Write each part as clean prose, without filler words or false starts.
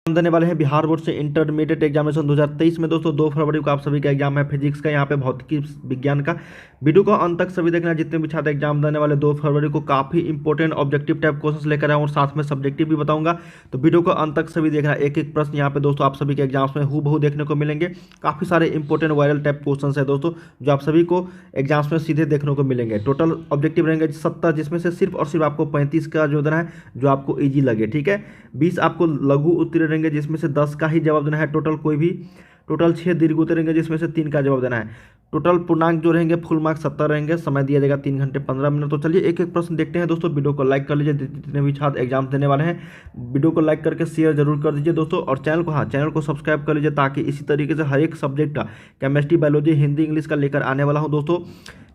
हम देने वाले हैं बिहार बोर्ड से इंटरमीडिएट एग्जामिनेशन 2023 में दोस्तों 2 फरवरी को आप सभी का एग्जाम है फिजिक्स का, यहाँ पे भौतिकी विज्ञान का। वीडियो को अंत तक सभी देखना, जितने भी छात्र एग्जाम देने वाले 2 फरवरी को काफी इंपॉर्टेंट ऑब्जेक्टिव टाइप क्वेश्चन लेकर आए और साथ में सब्जेक्टिव भी बताऊंगा। तो वीडियो को अंत तक सभी देखना, एक एक प्रश्न यहाँ पे दोस्तों आप सभी के एग्जाम्स में हूबहू देखने को मिलेंगे। काफी सारे इंपॉर्टेंट वायरल टाइप क्वेश्चन है दोस्तों, जो आप सभी को एग्जाम्स में सीधे देखने को मिलेंगे। टोटल ऑब्जेक्टिव रहेंगे 70, जिसमें से सिर्फ और सिर्फ आपको 35 का जो देना है जो आपको ईजी लगे, ठीक है। 20 आपको लघु उत्तर रहेंगे, जिसमें से 10 का ही जवाब देना है टोटल, कोई भी। टोटल 6 दीर्घ उत्तर रहेंगे, जिसमें से 3 का जवाब देना है। टोटल पूर्णांक जो रहेंगे फुल मार्क्स 70 रहेंगे। समय दिया जाएगा 3 घंटे 15 मिनट। तो चलिए एक एक प्रश्न देखते हैं दोस्तों। वीडियो को लाइक कर लीजिए, जितने भी छात्र एग्जाम देने वाले हैं वीडियो को लाइक करके शेयर जरूर कर दीजिए दोस्तों, और चैनल को सब्सक्राइब कर लीजिए, ताकि इसी तरीके से हर एक सब्जेक्ट का केमिस्ट्री, बायोलॉजी, हिंदी, इंग्लिश का लेकर आने वाला हूँ दोस्तों,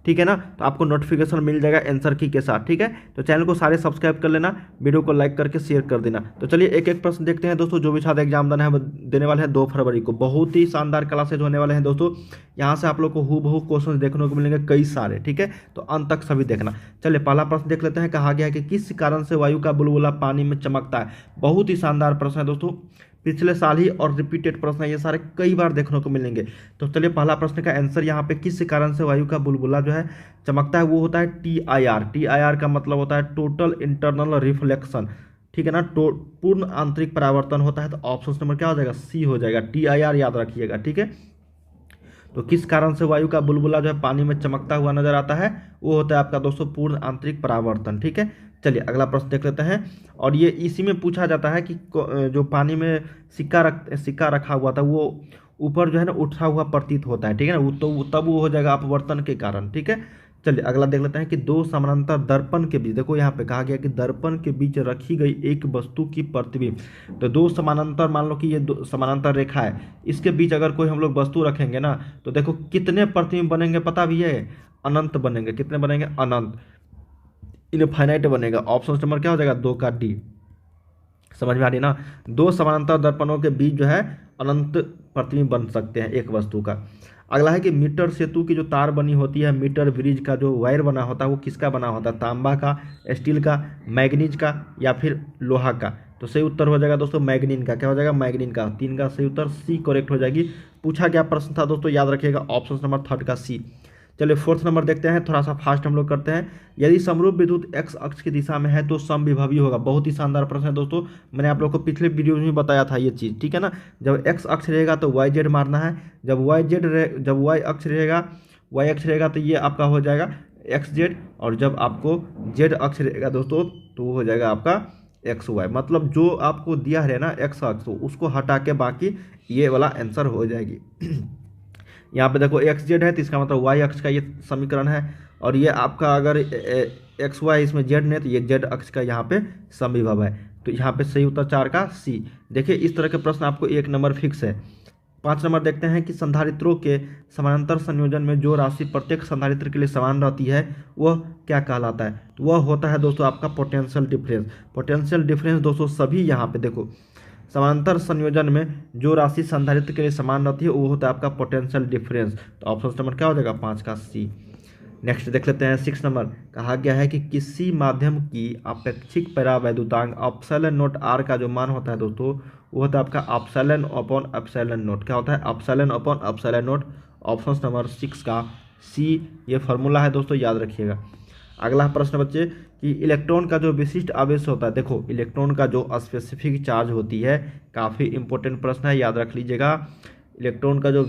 ठीक है ना। तो आपको नोटिफिकेशन मिल जाएगा आंसर की के साथ, ठीक है। तो चैनल को सारे सब्सक्राइब कर लेना, वीडियो को लाइक करके शेयर कर देना। तो चलिए एक एक प्रश्न देखते हैं दोस्तों। जो भी छात्र एग्जाम देने वाले हैं 2 फरवरी को, बहुत ही शानदार क्लासेज होने वाले हैं दोस्तों। यहाँ से आप लोग को हूबहू क्वेश्चन देखने को मिलेंगे कई सारे, ठीक है। तो अंत तक सभी देखना। चलिए पहला प्रश्न देख लेते हैं। कहा गया है कि किस कारण से वायु का बुलबुला पानी में चमकता है। बहुत ही शानदार प्रश्न है दोस्तों, पिछले साल ही और रिपीटेड प्रश्न है, ये सारे कई बार देखने को मिलेंगे। तो चलिए पहला प्रश्न का आंसर यहाँ पे, किस कारण से वायु का बुलबुला जो है चमकता है, वो होता है TIR। TIR का मतलब होता है टोटल इंटरनल रिफ्लेक्शन, ठीक है ना। पूर्ण आंतरिक परावर्तन होता है। तो ऑप्शन नंबर क्या हो जाएगा, सी हो जाएगा। TIR याद रखिएगा, ठीक है। तो किस कारण से वायु का बुलबुला जो है पानी में चमकता हुआ नजर आता है, वो होता है आपका दोस्तों पूर्ण आंतरिक परावर्तन, ठीक है। चलिए अगला प्रश्न देख लेते हैं। और ये इसी में पूछा जाता है कि जो पानी में सिक्का रखा हुआ था, वो ऊपर जो है ना उठा हुआ प्रतीत होता है, ठीक है ना। तो तब वो हो जाएगा अपवर्तन के कारण, ठीक है। चलिए अगला देख लेते हैं कि 2 समानांतर दर्पण के बीच, देखो यहाँ पे कहा गया कि दर्पण के बीच रखी गई एक वस्तु की प्रतिबिंब। तो 2 समानांतर, मान लो कि ये 2 समानांतर रेखा है, इसके बीच अगर कोई हम लोग वस्तु रखेंगे ना, तो देखो कितने प्रतिबिंब बनेंगे पता भी है, अनंत बनेंगे। कितने बनेंगे, अनंत, इनफाइनाइट बनेगा। ऑप्शन नंबर क्या हो जाएगा, 2 का डी। समझ में आ रही ना। 2 समानांतर दर्पणों के बीच जो है अनंत प्रतिबिंब बन सकते हैं एक वस्तु का। अगला है कि मीटर सेतु की जो तार बनी होती है, मीटर ब्रिज का जो वायर बना होता है, वो किसका बना होता है, तांबा का, स्टील का, मैग्नीज का, या फिर लोहा का। तो सही उत्तर हो जाएगा दोस्तों मैग्नीन का। क्या हो जाएगा, मैग्नीन का। 3 का सही उत्तर सी करेक्ट हो जाएगी। पूछा गया प्रश्न था दोस्तों, याद रखिएगा, ऑप्शन नंबर 3 का सी। चलिए 4th नंबर देखते हैं, थोड़ा सा फास्ट हम लोग करते हैं। यदि समरूप विद्युत एक्स अक्ष की दिशा में है तो समविभवी होगा। बहुत ही शानदार प्रश्न है दोस्तों, मैंने आप लोग को पिछले वीडियो में बताया था ये चीज़, ठीक है ना। जब एक्स अक्ष रहेगा तो वाई जेड मारना है। जब वाई अक्ष रहेगा तो ये आपका हो जाएगा एक्स जेड, और जब आपको जेड अक्ष रहेगा दोस्तों तो वो हो जाएगा आपका एक्स वाई। मतलब जो आपको दिया है ना एक्स अक्ष, उसको हटा के बाकी ये वाला आंसर हो जाएगी। यहाँ पे देखो एक्स जेड है, तो इसका मतलब वाई अक्ष का ये समीकरण है। और ये आपका अगर एक्स वाई इसमें जेड नहीं, तो ये जेड अक्ष का यहाँ पे समविभव है। तो यहाँ पे सही उत्तर 4 का सी। देखिए इस तरह के प्रश्न आपको 1 नंबर फिक्स है। 5 नंबर देखते हैं कि संधारित्रों के समानांतर संयोजन में जो राशि प्रत्येक संधारित्र के लिए समान रहती है, वह क्या कहलाता है। तो वह होता है दोस्तों आपका पोटेंशियल डिफरेंस। पोटेंशियल डिफरेंस दोस्तों सभी यहाँ पे देखो, समानांतर संयोजन में जो राशि संधारित्र के लिए समान रहती है वो होता है आपका पोटेंशियल डिफरेंस। तो ऑप्शन नंबर क्या हो जाएगा, 5 का सी। नेक्स्ट देख लेते हैं 6 नंबर। कहा गया है कि किसी माध्यम की अपेक्षिक परावैद्युतांक एप्सिलॉन नॉट आर का जो मान होता है दोस्तों, वो होता है आपका एप्सिलॉन अपॉन एप्सिलॉन नॉट। क्या होता है, epsilon upon epsilon not. Option number 6 का सी ये फार्मूला है दोस्तों, याद रखिएगा। अगला प्रश्न बच्चे कि इलेक्ट्रॉन का जो विशिष्ट आवेश होता है, देखो इलेक्ट्रॉन का जो स्पेसिफिक चार्ज होती है, काफ़ी इंपॉर्टेंट प्रश्न है, याद रख लीजिएगा। इलेक्ट्रॉन का जो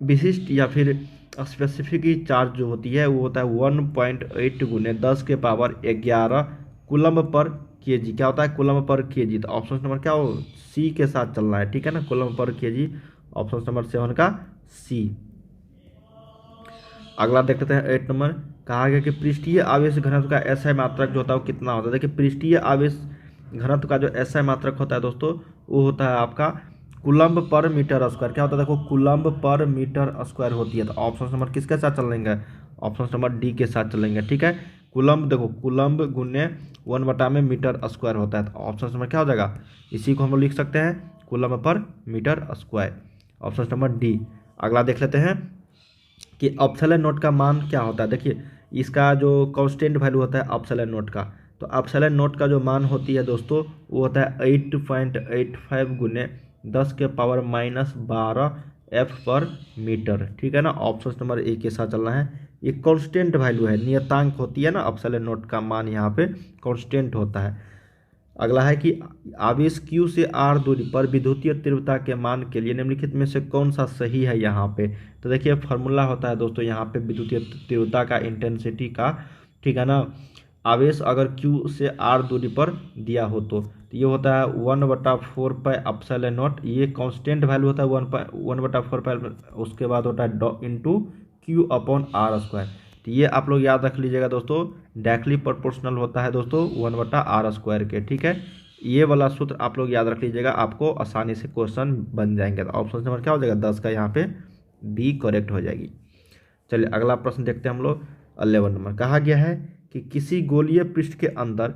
विशिष्ट या फिर स्पेसिफिक चार्ज जो होती है, वो होता है 1.8 गुने 10 के पावर 11 कूलम्ब पर केजी। क्या होता है, कूलम्ब पर केजी। तो ऑप्शन नंबर क्या हो, सी के साथ चलना है, ठीक है ना, कूलम्ब पर केजी। ऑप्शन नंबर 7 का सी। अगला देख लेते हैं 8 नंबर। कहा गया कि पृष्ठीय आवेश घनत्व का एसआई मात्रक जो होता है वो कितना होता है। देखिए पृष्ठीय आवेश घनत्व का जो एसआई मात्रक होता है दोस्तों, वो होता है आपका कूलम्ब पर मीटर स्क्वायर। क्या होता है, देखो कूलम्ब पर मीटर स्क्वायर होती है। तो ऑप्शन नंबर किसके साथ चलेंगे, ऑप्शन नंबर डी के साथ चलेंगे, ठीक है। कूलम्ब देखो कूलम्ब गुने 1 में मीटर स्क्वायर होता है। तो ऑप्शन नंबर क्या हो जाएगा, इसी को हम लोग लिख सकते हैं coulomb per metre square. Option number D. अगला देख लेते हैं कि एप्सिलॉन नॉट का मान क्या होता है। देखिए इसका जो कांस्टेंट वैल्यू होता है एप्सिलॉन नॉट का, तो एप्सिलॉन नॉट का जो मान होती है दोस्तों वो होता है 8.85 गुने 10⁻12 एफ पर मीटर, ठीक है ना। ऑप्शन नंबर ए के साथ चलना है। ये कांस्टेंट वैल्यू है, नियतांक होती है ना, एप्सिलॉन नॉट का मान यहाँ पे कांस्टेंट होता है। अगला है कि आवेश Q से R दूरी पर विद्युतीय तीव्रता के मान के लिए निम्नलिखित में से कौन सा सही है यहाँ पे। तो देखिए फार्मूला होता है दोस्तों यहाँ पे विद्युतीय तीव्रता का, इंटेंसिटी का, ठीक है ना। आवेश अगर Q से R दूरी पर दिया हो तो ये होता है 1/4 पाई एप्सिलॉन नॉट, ये कांस्टेंट वैल्यू होता है 1/4 पाई, उसके बाद होता है इंटू Q/R²। तो ये आप लोग याद रख लीजिएगा दोस्तों, डायरेक्टली प्रोपोर्शनल होता है दोस्तों 1/R² के, ठीक है। ये वाला सूत्र आप लोग याद रख लीजिएगा, आपको आसानी से क्वेश्चन बन जाएंगे। तो ऑप्शन नंबर क्या हो जाएगा 10 का यहाँ पे बी करेक्ट हो जाएगी। चलिए अगला प्रश्न देखते हैं हम लोग। 11 नंबर कहा गया है कि किसी गोलीय पृष्ठ के अंदर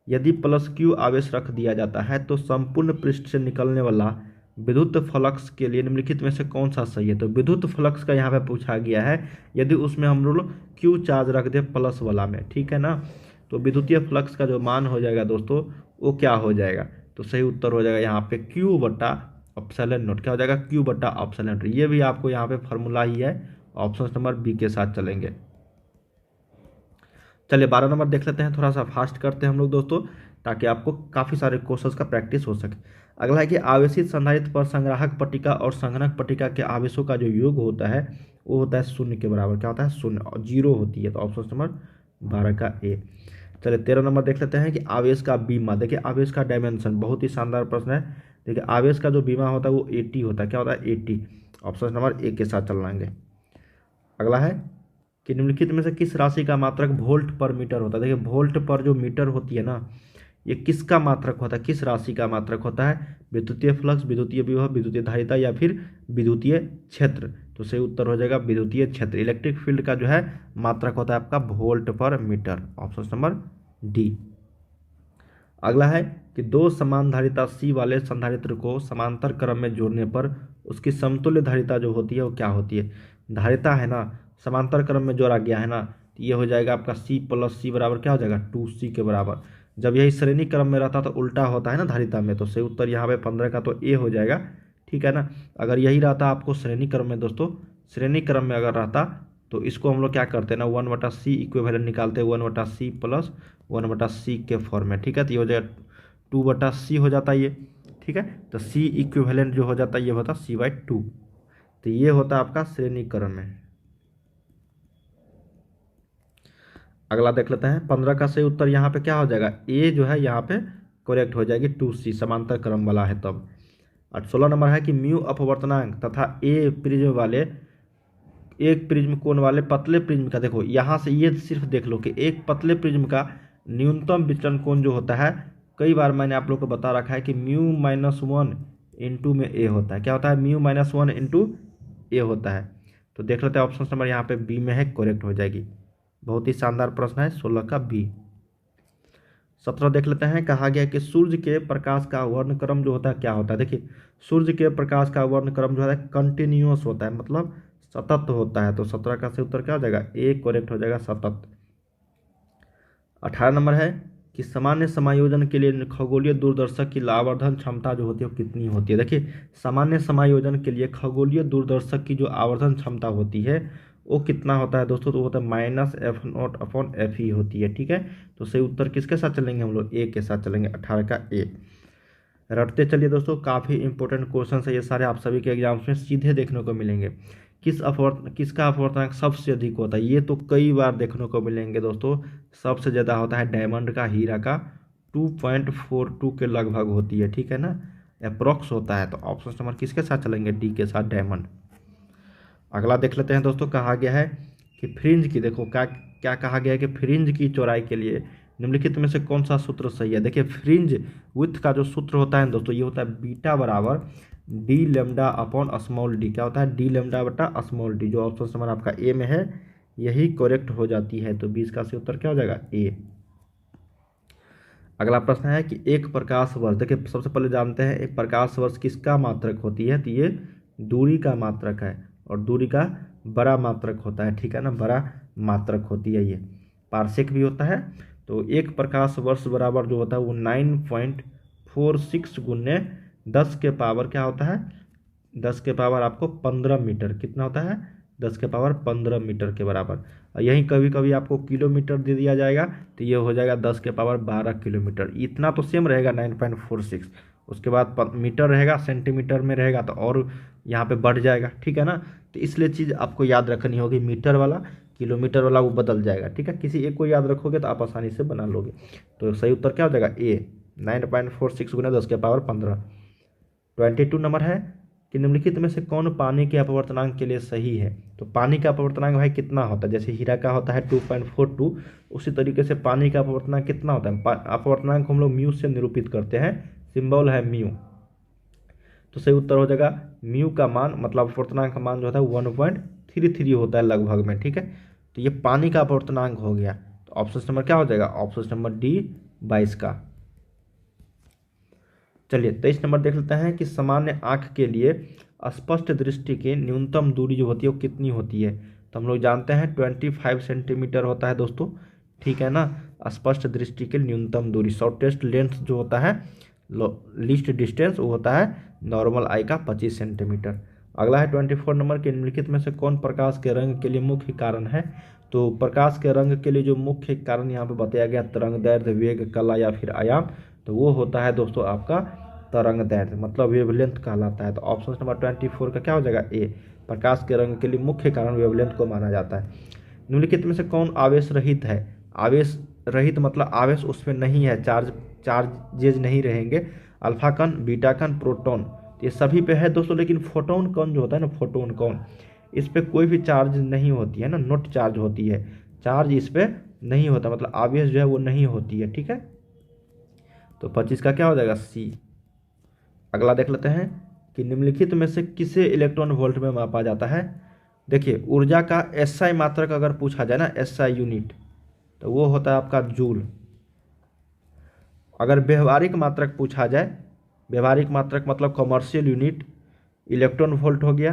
यदि +Q आवेश रख दिया जाता है तो संपूर्ण पृष्ठ से निकलने वाला विद्युत फ्लक्स के लिए निम्नलिखित में से कौन सा सही है। तो विद्युत फ्लक्स का यहाँ पे पूछा गया है, यदि उसमें हम लोग Q चार्ज रख दे प्लस वाला में, ठीक है ना, तो विद्युतीय फ्लक्स का जो मान हो जाएगा दोस्तों वो क्या हो जाएगा। तो सही उत्तर हो जाएगा यहाँ पे Q/एप्सिलॉन नॉट, क्या हो जाएगा Q/एप्सिलॉन नॉट। ये भी आपको यहाँ पे फॉर्मूला ही है, ऑप्शन नंबर बी के साथ चलेंगे। चलिए 12 नंबर देख लेते हैं, थोड़ा सा फास्ट करते हैं हम लोग दोस्तों, ताकि आपको काफ़ी सारे क्वेश्चंस का प्रैक्टिस हो सके। अगला है कि आवेशित संधारित्र पर संग्राहक पट्टिका और संघनक पट्टिका के आवेशों का जो योग होता है वो होता है 0 के बराबर, क्या होता है 0 और 0 होती है। तो ऑप्शन नंबर 12 का ए। चलिए 13 नंबर देख लेते हैं कि आवेश का बीमा। देखिए आवेश का डायमेंशन, बहुत ही शानदार प्रश्न है। देखिए आवेश का जो बीमा होता है वो 80 होता है, क्या होता है 80। ऑप्शन नंबर ए के साथ चलाएंगे। अगला है कि निम्नलिखित में से किस राशि का मात्रक वोल्ट पर मीटर होता है। देखिए वोल्ट पर जो मीटर होती है ना, ये किसका मात्रक होता है, किस राशि का मात्रक होता है। विद्युतीय फ्लक्स, विद्युतीय विभव, विद्युतीय धारिता या फिर विद्युतीय क्षेत्र। तो सही उत्तर हो जाएगा विद्युतीय क्षेत्र। इलेक्ट्रिक फील्ड का जो है मात्रक होता है आपका वोल्ट पर मीटर, ऑप्शन नंबर डी। अगला है कि दो समान धारिता C वाले संधारित्र को समांतर क्रम में जोड़ने पर उसकी समतुल्य धारिता जो होती है वो क्या होती है। धारिता है ना, समांतर क्रम में जोड़ा गया है ना, तो ये हो जाएगा आपका C+C बराबर क्या हो जाएगा 2C के बराबर। जब यही श्रेणी क्रम में रहता तो उल्टा होता है ना धारिता में, तो सही उत्तर यहाँ पे 15 का तो ए हो जाएगा, ठीक है ना। अगर यही रहता आपको श्रेणी क्रम में दोस्तों, श्रेणी क्रम में अगर रहता तो इसको हम लोग क्या करते हैं ना 1/C इक्विवेलेंट निकालते हैं, 1/C प्लस 1/C के फॉर्म में, ठीक है। तो ये हो जाएगा 2/C हो जाता है ये, ठीक है। तो C इक्विवेलेंट जो हो जाता है ये होता C/2। तो ये होता है आपका श्रेणी क्रम में। अगला देख लेते हैं 15 का सही उत्तर यहाँ पे क्या हो जाएगा, ए जो है यहाँ पे करेक्ट हो जाएगी 2C, समांतर क्रम वाला है तब। और 16 नंबर है कि म्यू अपवर्तनांक तथा ए प्रिज्म वाले, एक प्रिज्म कोण वाले पतले प्रिज्म का, देखो यहाँ से ये सिर्फ देख लो कि एक पतले प्रिज्म का न्यूनतम विचलन कोण जो होता है, कई बार मैंने आप लोग को बता रखा है कि μ-1 इंटू में ए होता है, क्या होता है μ-1 इंटू ए होता है। तो देख लेते हैं ऑप्शन नंबर यहाँ पे बी में है, करेक्ट हो जाएगी। बहुत ही शानदार प्रश्न है 16 का बी। 17 देख लेते हैं, कहा गया कि सूर्य के प्रकाश का वर्णक्रम जो होता है क्या होता है। देखिए सूर्य के प्रकाश का वर्णक्रम जो है कंटिन्यूअस होता है, मतलब सतत होता है। तो 17 का सही उत्तर क्या हो जाएगा ए करेक्ट हो जाएगा सतत। 18 नंबर है कि सामान्य समायोजन के लिए खगोलीय दूरदर्शक की आवर्धन क्षमता जो होती है वो कितनी होती है। देखिए सामान्य समायोजन के लिए खगोलीय दूरदर्शक की जो आवर्धन क्षमता होती है वो कितना होता है दोस्तों, तो होता है -F0/Fe होती है, ठीक है। तो सही उत्तर किसके साथ चलेंगे हम लोग, ए के साथ चलेंगे, 18 का ए। रटते चलिए दोस्तों, काफ़ी इंपॉर्टेंट क्वेश्चन है ये सारे, आप सभी के एग्जाम्स में सीधे देखने को मिलेंगे। किसका अपवर्तनांक सबसे अधिक होता है, ये तो कई बार देखने को मिलेंगे दोस्तों। सबसे ज़्यादा होता है डायमंड का, हीरा का 2.42 के लगभग होती है, ठीक है ना, अप्रोक्स होता है। तो ऑप्शन नंबर किसके साथ चलेंगे, डी के साथ, डायमंड। अगला देख लेते हैं दोस्तों, कहा गया है कि फ्रिंज की, देखो क्या क्या कहा गया है कि फ्रिंज की चौड़ाई के लिए निम्नलिखित में से कौन सा सूत्र सही है। देखिए फ्रिंज विड्थ का जो सूत्र होता है दोस्तों, ये होता है बीटा बराबर d(λ/d), क्या होता है d(λ/d), जो ऑप्शन नंबर आपका ए में है यही करेक्ट हो जाती है। तो 20 का सही उत्तर क्या हो जाएगा ए। अगला प्रश्न है कि एक प्रकाश वर्ष, देखिए सबसे पहले जानते हैं एक प्रकाश वर्ष किसका मात्रक होती है। तो ये दूरी का मात्रक है, और दूरी का बड़ा मात्रक होता है, ठीक है ना, बड़ा मात्रक होती है ये। पारसेक भी होता है। तो एक प्रकाश वर्ष बराबर जो होता है वो 9.46 गुने 10 के पावर क्या होता है, 10 के पावर आपको 15 मीटर, कितना होता है 10 के पावर 15 मीटर के बराबर। और यहीं कभी कभी आपको किलोमीटर दे दिया जाएगा तो ये हो जाएगा 10 के पावर 12 किलोमीटर। इतना तो सेम रहेगा 9.46, उसके बाद मीटर रहेगा, सेंटीमीटर में रहेगा तो और यहाँ पे बढ़ जाएगा, ठीक है ना। तो इसलिए चीज़ आपको याद रखनी होगी, मीटर वाला किलोमीटर वाला वो बदल जाएगा, ठीक है। किसी एक को याद रखोगे तो आप आसानी से बना लोगे। तो सही उत्तर क्या हो जाएगा ए, 9.46 गुना 10 के पावर 15। 22 नंबर है कि निम्नलिखित में से कौन पानी के अपवर्तनांक के लिए सही है। तो पानी का अपवर्तनांक भाई कितना होता है, जैसे हीरा का होता है 2.42, उसी तरीके से पानी का अपवर्तनांक कितना होता है, अपवर्तनांक हम लोग म्यू से निरूपित करते हैं, सिंबल है म्यू। तो सही उत्तर हो जाएगा म्यू का मान, मतलब अपवर्तनांक का मान जो होता है 1.33 होता है लगभग में, ठीक है। तो ये पानी का अपवर्तनांक हो गया। तो ऑप्शन नंबर क्या हो जाएगा, ऑप्शन नंबर डी 22 का। चलिए 23 नंबर देख लेते हैं कि सामान्य आँख के लिए स्पष्ट दृष्टि की न्यूनतम दूरी जो होती है वो कितनी होती है। तो हम लोग जानते हैं 25 सेंटीमीटर होता है दोस्तों, ठीक है ना। स्पष्ट दृष्टि की न्यूनतम दूरी, शॉर्टेस्ट लेंथ जो होता है, लीस्ट डिस्टेंस, वो होता है नॉर्मल आई का 25 सेंटीमीटर। अगला है 24 नंबर के निम्नलिखित में से कौन प्रकाश के रंग के लिए मुख्य कारण है। तो प्रकाश के रंग के लिए जो मुख्य कारण यहाँ पे बताया गया, तरंग दैर्ध्य, वेग, कला या फिर आयाम, तो वो होता है दोस्तों आपका तरंग दैर्ध्य, मतलब वेवलेंथ कहलाता है। तो ऑप्शन नंबर 24 का क्या हो जाएगा ए, प्रकाश के रंग के लिए मुख्य कारण वेवलेंथ को माना जाता है। निम्नलिखित में से कौन आवेश रहित है। आवेश रहित मतलब आवेश उसमें नहीं है, चार्जेज नहीं रहेंगे। अल्फा कण, बीटा कण, प्रोटॉन, ये सभी पे है दोस्तों, लेकिन फोटोन कण जो होता है ना, फोटोन कण, इस पे कोई भी चार्ज नहीं होती है ना, नॉट चार्ज होती है, चार्ज इस पे नहीं होता, मतलब आवेश जो है वो नहीं होती है, ठीक है। तो 25 का क्या हो जाएगा सी। अगला देख लेते हैं कि निम्नलिखित में से किसे इलेक्ट्रॉन वोल्ट में मापा जाता है। देखिए ऊर्जा का एसआई मात्रक अगर पूछा जाए ना, एसआई यूनिट, तो वो होता है आपका जूल। अगर व्यवहारिक मात्रक पूछा जाए, व्यवहारिक मात्रक मतलब कमर्शियल यूनिट, इलेक्ट्रॉन वोल्ट हो गया,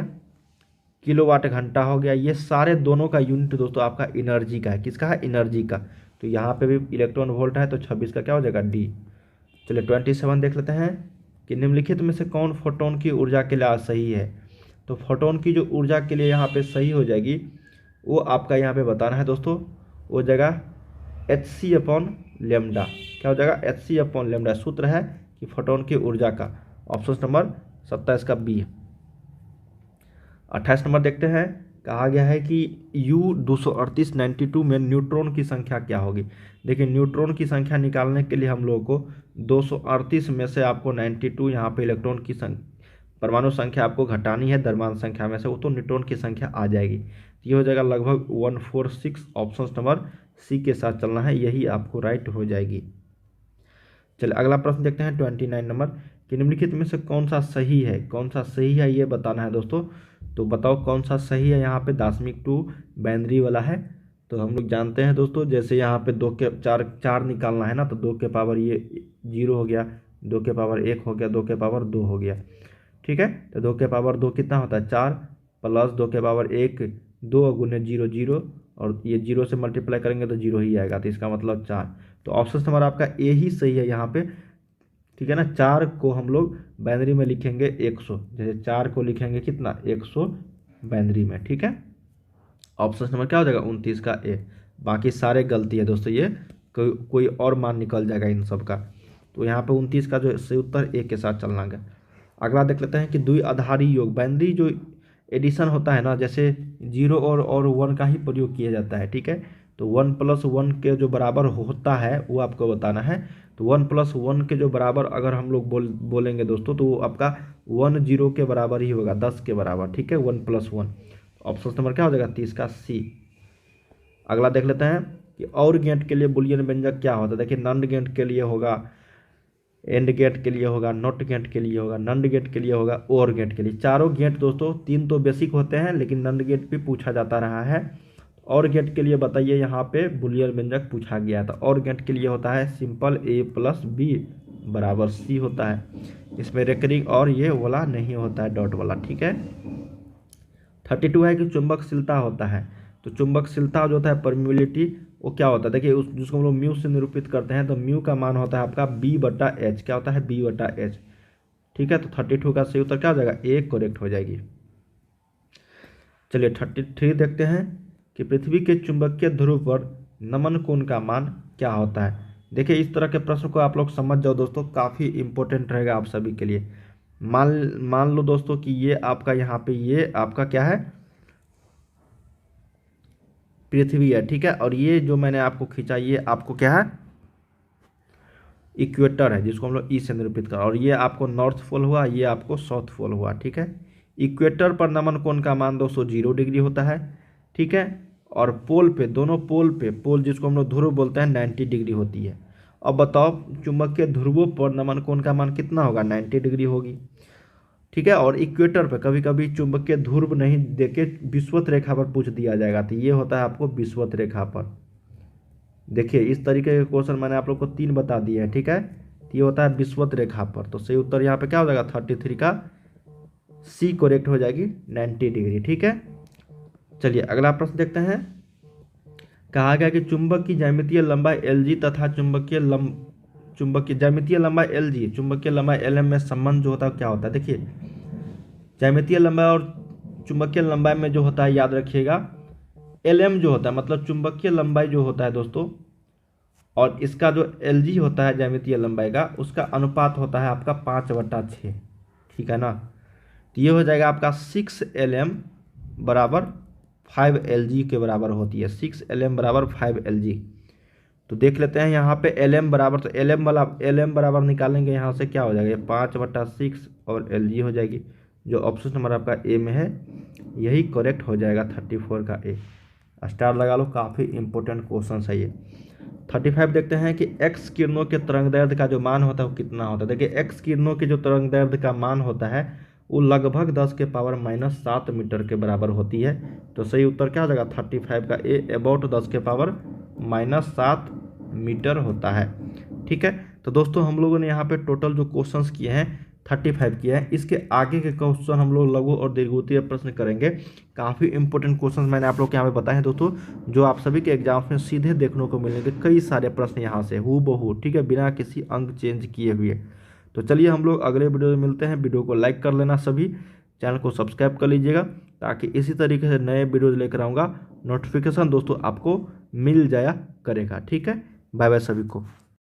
किलोवाट घंटा हो गया, ये सारे दोनों का यूनिट दोस्तों आपका एनर्जी का है। किसका है, एनर्जी का। तो यहाँ पे भी इलेक्ट्रॉन वोल्ट है, तो 26 का क्या हो जाएगा डी। चलिए 27 देख लेते हैं कि निम्नलिखित में से कौन फोटोन की ऊर्जा के लिए सही है। तो फोटोन की जो ऊर्जा के लिए यहाँ पे सही हो जाएगी, वो आपका यहाँ पे बताना है दोस्तों, वो जगह hc/λ, क्या हो जाएगा hc/λ, सूत्र है कि फोटोन की ऊर्जा का। ऑप्शन नंबर 27 का बी। 28 नंबर देखते हैं, कहा गया है कि U-238-92 में न्यूट्रॉन की संख्या क्या होगी। देखिए न्यूट्रॉन की संख्या निकालने के लिए हम लोगों को 238 में से आपको 92 यहाँ पे इलेक्ट्रॉन की परमाणु संख्या आपको घटानी है द्रव्यमान संख्या में से, वो तो न्यूट्रॉन की संख्या आ जाएगी। ये हो जाएगा लगभग 146। ऑप्शन नंबर सी के साथ चलना है, यही आपको राइट हो जाएगी। चलिए अगला प्रश्न देखते हैं 29 नंबर कि निम्नलिखित में से कौन सा सही है, कौन सा सही है ये बताना है दोस्तों। तो बताओ कौन सा सही है। यहाँ पे दार्शनिक टू बाइनरी वाला है। तो हम लोग जानते हैं दोस्तों, जैसे यहाँ पे 2 के 4 निकालना है ना, तो 2 के पावर ये 0 हो गया, 2 के पावर 1 हो गया, 2 के पावर 2 हो गया, ठीक है। तो 2 के पावर 2 कितना होता है 4, प्लस 2 के पावर 1 2 गुने 0 0, और ये 0 से मल्टीप्लाई करेंगे तो 0 ही आएगा, तो इसका मतलब 4। तो ऑप्शन नंबर आपका ए ही सही है यहाँ पे, ठीक है ना। 4 को हम लोग बाइनरी में लिखेंगे 100, जैसे 4 को लिखेंगे कितना 100 बाइनरी में, ठीक है। ऑप्शन नंबर क्या हो जाएगा 29 का ए। बाकी सारे गलती है दोस्तों, ये कोई और मान निकल जाएगा इन सब का। तो यहाँ पे 29 का जो सही उत्तर ए के साथ चलना है। अगला देख लेते हैं कि द्विआधारी योग, बाइनरी जो एडिशन होता है ना, जैसे 0 और 1 का ही प्रयोग किया जाता है, ठीक है। तो 1 + 1 के जो बराबर होता है वो आपको बताना है। तो 1 + 1 के जो बराबर अगर हम लोग बोलेंगे दोस्तों, तो वो आपका 1 0 के बराबर ही होगा, 10 के बराबर, ठीक है। 1 + 1। ऑप्शन नंबर क्या हो जाएगा 30 का सी। अगला देख लेते हैं कि और गेट के लिए बुलियन व्यंजक क्या होता है। देखिए नंड गेट के लिए होगा, एंड गेट के लिए होगा, नॉट गेट के लिए होगा, नंड गेट के लिए होगा, और गेट के लिए। चारों गेट दोस्तों 3 तो बेसिक होते हैं, लेकिन नंड गेट भी पूछा जाता रहा है। और गेट के लिए बताइए, यहाँ पे बुलियन व्यंजक पूछा गया था। और गेट के लिए होता है सिंपल a + b = c होता है, इसमें रेकरिंग और ये वाला नहीं होता है, डॉट वाला, ठीक है। 32 है कि चुंबकशीलता होता है। तो चुंबकशीलता जो होता है परमिबिलिटी, वो क्या होता है, देखिए उस जिसको हम लोग म्यू से निरूपित करते हैं, तो म्यू का मान होता है आपका B/H। क्या होता है, B/H। ठीक है, तो 32 का सही उत्तर क्या हो जाएगा, ए करेक्ट हो जाएगी। चलिए 33 देखते हैं कि पृथ्वी के चुंबकीय ध्रुव पर नमन कोण का मान क्या होता है। देखिए इस तरह के प्रश्न को आप लोग समझ जाओ दोस्तों, काफ़ी इंपॉर्टेंट रहेगा आप सभी के लिए। मान मान लो दोस्तों कि ये आपका यहाँ पे ये आपका क्या है, पृथ्वी है, ठीक है, और ये जो मैंने आपको खींचा ये आपको क्या है, इक्वेटर है, जिसको हम लोग ई से निरूपित कर, और ये आपको नॉर्थ पोल हुआ, ये आपको साउथ पोल हुआ। ठीक है, इक्वेटर पर नमन कोण का मान दोस्तों 0 डिग्री होता है। ठीक है, और पोल पे, दोनों पोल पे, पोल जिसको हम लोग ध्रुव बोलते हैं 90 डिग्री होती है। अब बताओ चुंबकीय ध्रुवों पर नमन कोण का मान कितना होगा, 90 डिग्री होगी। ठीक है, और इक्वेटर पे कभी कभी चुंबकीय ध्रुव नहीं देके विषुवत रेखा पर पूछ दिया जाएगा, तो ये होता है आपको विषुवत रेखा पर। देखिए इस तरीके के क्वेश्चन मैंने आप लोग को 3 बता दिए हैं। ठीक है, तो ये होता है विषुवत रेखा पर, तो सही उत्तर यहाँ पे क्या हो जाएगा, 33 का सी करेक्ट हो जाएगी, 90 डिग्री। ठीक है, चलिए अगला प्रश्न देखते हैं। कहा गया कि चुंबक की ज्यामितीय लंबाई LG तथा चुंबकीय ज्यामितीय लंबाई LG चुंबकीय लंबाई LM में संबंध जो होता है क्या होता है। देखिए ज्यामितीय लंबाई और चुंबकीय लंबाई में जो होता है याद रखिएगा, LM जो होता है मतलब चुंबकीय लंबाई जो होता है दोस्तों, और इसका जो LG होता है ज्यामितीय लंबाई का, उसका अनुपात होता है आपका 5/6। ठीक है ना, तो ये हो जाएगा आपका 6LM बराबर 5LG के बराबर होती है, 6LM बराबर 5LG। तो देख लेते हैं यहाँ पे LM बराबर, तो LM बराबर निकालेंगे यहाँ से क्या हो जाएगा, 5/6 और LG हो जाएगी, जो ऑप्शन नंबर आपका ए में है यही करेक्ट हो जाएगा, 34 का ए। स्टार लगा लो, काफ़ी इंपॉर्टेंट क्वेश्चन है ये। 35 देखते हैं कि एक्स किरणों के तरंगदैर्ध्य का जो मान होता है वो कितना होता है। देखिए एक्स किरणों के जो तरंगदैर्ध्य का मान होता है वो लगभग 10⁻⁻7 मीटर के बराबर होती है। तो सही उत्तर क्या हो जाएगा, 35 का ए, अबाउट 10⁻⁻7 मीटर होता है। ठीक है, तो दोस्तों हम लोगों ने यहाँ पे टोटल जो क्वेश्चंस किए हैं 35 किए हैं। इसके आगे के क्वेश्चन हम लोग लघु और दीर्घवृत्तीय प्रश्न करेंगे। काफ़ी इंपॉर्टेंट क्वेश्चन मैंने आप लोग के यहाँ पे बताए हैं दोस्तों, जो आप सभी के एग्जाम में सीधे देखने को मिलेंगे, कई सारे प्रश्न यहाँ से हूबहू, ठीक है, बिना किसी अंक चेंज किए हुए। तो चलिए हम लोग अगले वीडियो में मिलते हैं। वीडियो को लाइक कर लेना, सभी चैनल को सब्सक्राइब कर लीजिएगा, ताकि इसी तरीके से नए वीडियोज लेकर आऊँगा, नोटिफिकेशन दोस्तों आपको मिल जाया करेगा। ठीक है, बाय बाय सभी को।